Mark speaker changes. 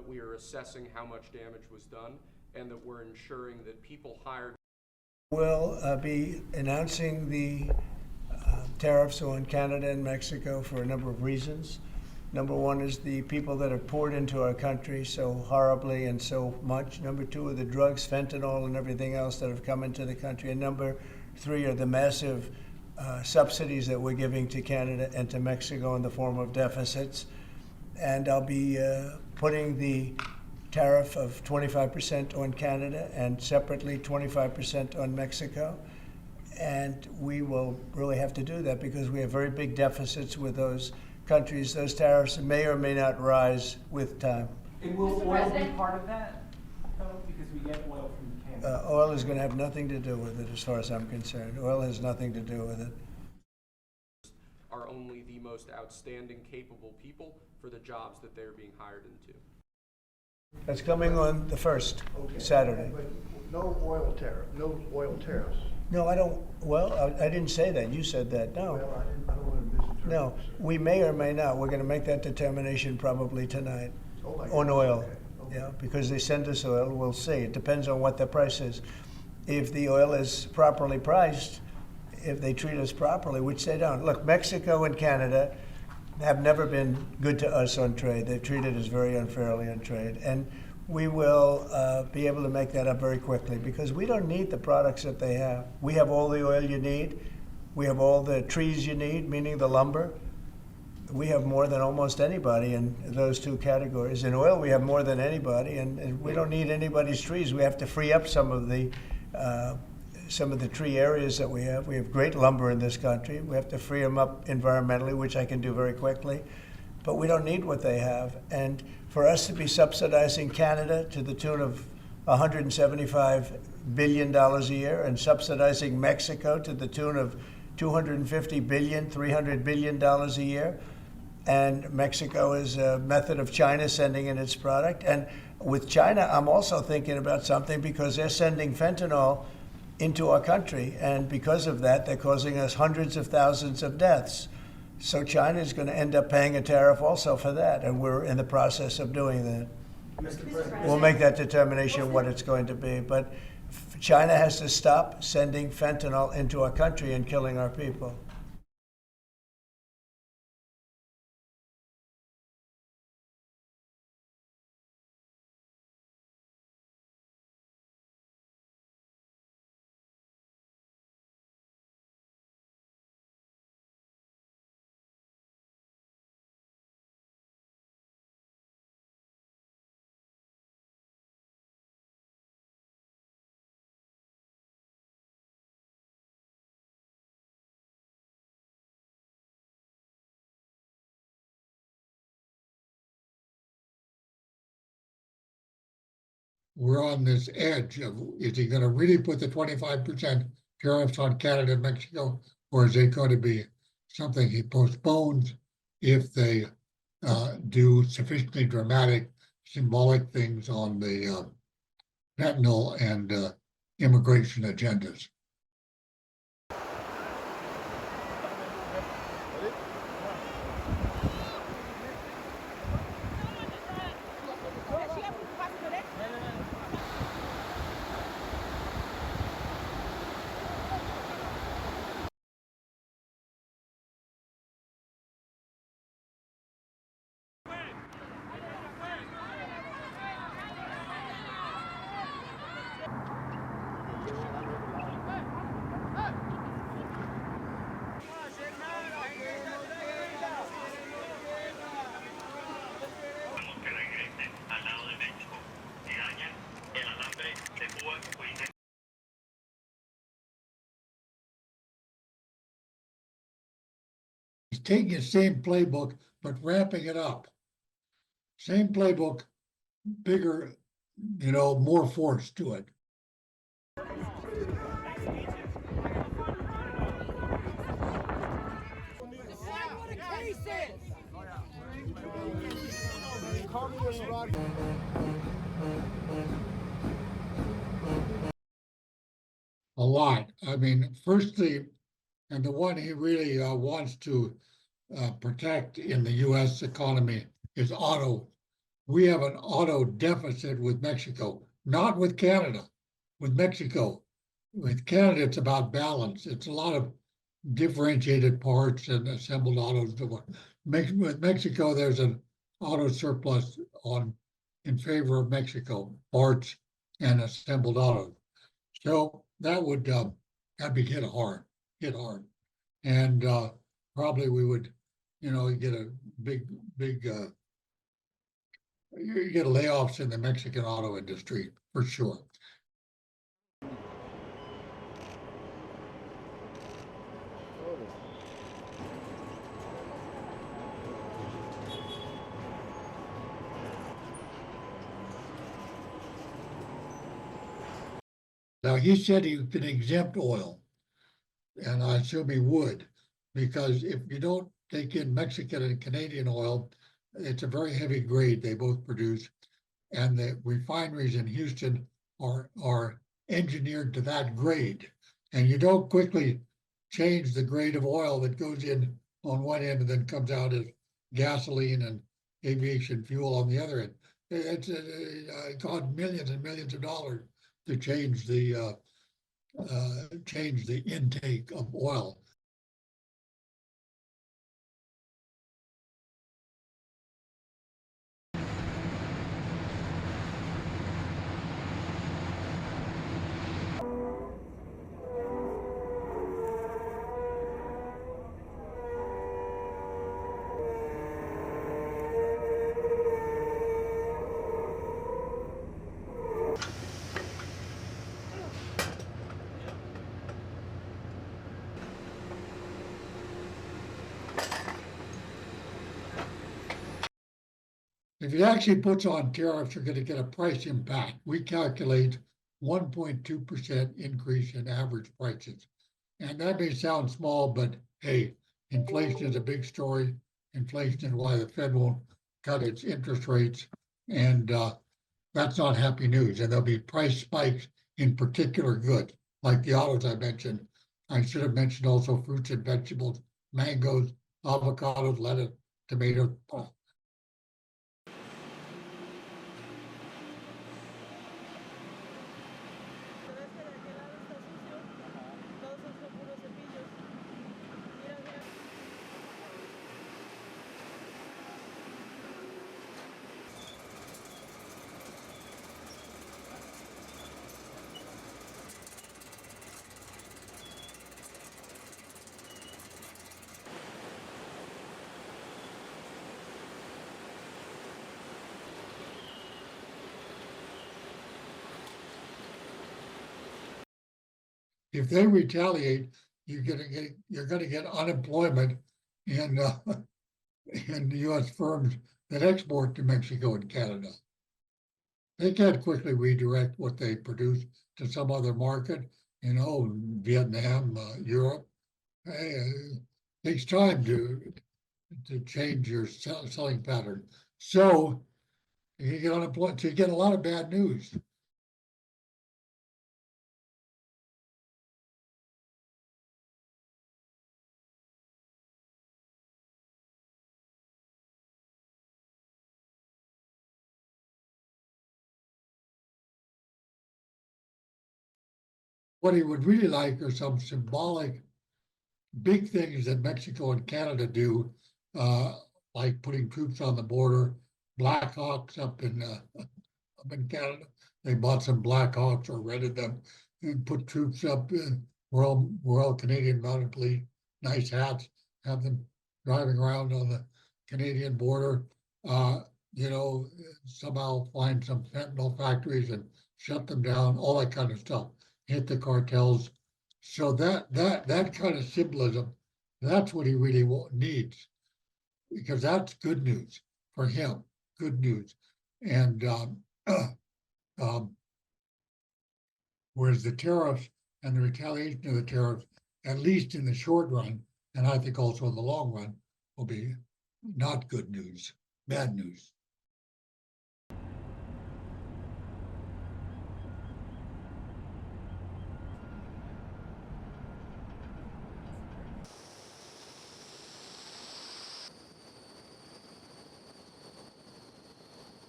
Speaker 1: that we are assessing how much damage was done, and that we're ensuring that people hired.
Speaker 2: We'll be announcing the tariffs on Canada and Mexico for a number of reasons. Number one is the people that have poured into our country so horribly and so much. Number two are the drugs, fentanyl, and everything else that have come into the country. And number three are the massive subsidies that we're giving to Canada and to Mexico in the form of deficits. And I'll be putting the tariff of 25% on Canada and separately 25% on Mexico. And we will really have to do that because we have very big deficits with those countries. Those tariffs may or may not rise with time.
Speaker 3: And will oil be part of that, though? Because we get oil from Canada.
Speaker 2: Oil is going to have nothing to do with it as far as I'm concerned. Oil has nothing to do with it.
Speaker 1: Are only the most outstanding, capable people for the jobs that they're being hired into.
Speaker 2: That's coming on the 1st, Saturday.
Speaker 4: But no oil tariff, no oil tariffs.
Speaker 2: No, I don't. Well, I didn't say that. You said that. No.
Speaker 4: Well, I don't want to misinterpret.
Speaker 2: No, we may or may not. We're going to make that determination probably tonight on oil.
Speaker 4: Okay.
Speaker 2: Yeah, because they send us oil. We'll see. It depends on what the price is. If the oil is properly priced, if they treat us properly, which they don't. Look, Mexico and Canada have never been good to us on trade. They've treated us very unfairly on trade. And we will be able to make that up very quickly because we don't need the products that they have. We have all the oil you need. We have all the trees you need, meaning the lumber. We have more than almost anybody in those two categories. In oil, we have more than anybody, and we don't need anybody's trees. We have to free up some of the tree areas that we have. We have great lumber in this country. We have to free them up environmentally, which I can do very quickly. But we don't need what they have. And for us to be subsidizing Canada to the tune of $175 billion a year and subsidizing Mexico to the tune of $250 billion, $300 billion a year, and Mexico is a method of China sending in its product. And with China, I'm also thinking about something because they're sending fentanyl into our country, and because of that, they're causing us hundreds of thousands of deaths. So China is going to end up paying a tariff also for that, and we're in the process of doing that.
Speaker 4: Mr. President.
Speaker 2: We'll make that determination what it's going to be, but China has to stop sending fentanyl into our country and killing our people.
Speaker 5: We're on this edge of, is he going to really put the 25% tariffs on Canada and Mexico, or is it going to be something he postpones if they do sufficiently dramatic, symbolic things on the fentanyl and immigration agendas? He's taking the same playbook, but ramping it up. Same playbook, bigger, more force to it. A lot. I mean, firstly, and the one he really wants to protect in the U.S. economy is auto we have an auto deficit with Mexico, not with Canada, with Mexico. With Canada, it's about balance. It's a lot of differentiated parts and assembled autos. With Mexico, there's an auto surplus in favor of Mexico, parts and assembled autos. So that would that'd be hit hard. And probably we would, get a big you get layoffs in the Mexican auto industry for sure. Now, he said he can exempt oil, and I assume he would, because if you don't take in Mexican and Canadian oil, it's a very heavy grade they both produce, and the refineries in Houston are engineered to that grade, and you don't quickly change the grade of oil that goes in on one end and then comes out as gasoline and aviation fuel on the other end. It's cost millions and millions of dollars to change the intake of oil. If he actually puts on tariffs, you're going to get a price impact. We calculate 1.2% increase in average prices. And that may sound small, but hey, inflation is a big story. Inflation is why the Fed won't cut its interest rates. And that's not happy news. And there'll be price spikes in particular goods, like the autos I mentioned. I should have mentioned also fruits and vegetables, mangoes, avocados, lettuce, tomatoes. If they retaliate, you're gonna get unemployment in in the U.S. firms that export to Mexico and Canada. They can't quickly redirect what they produce to some other market, Vietnam, Europe. It takes time to change your selling pattern. So you get unemployed, so you get a lot of bad news. What he would really like are some symbolic big things that Mexico and Canada do, like putting troops on the border. Black Hawks up in Canada, they bought some Black Hawks or rented them and put troops up in Royal Canadian Mounted Police, nice hats, have them driving around on the Canadian border. Somehow find some fentanyl factories and shut them down, all that kind of stuff. Hit the cartels. So that kind of symbolism, that's what he really needs, because that's good news for him. Good news, and whereas the tariffs and the retaliation of the tariffs, at least in the short run, and I think also in the long run, will be not good news, bad news.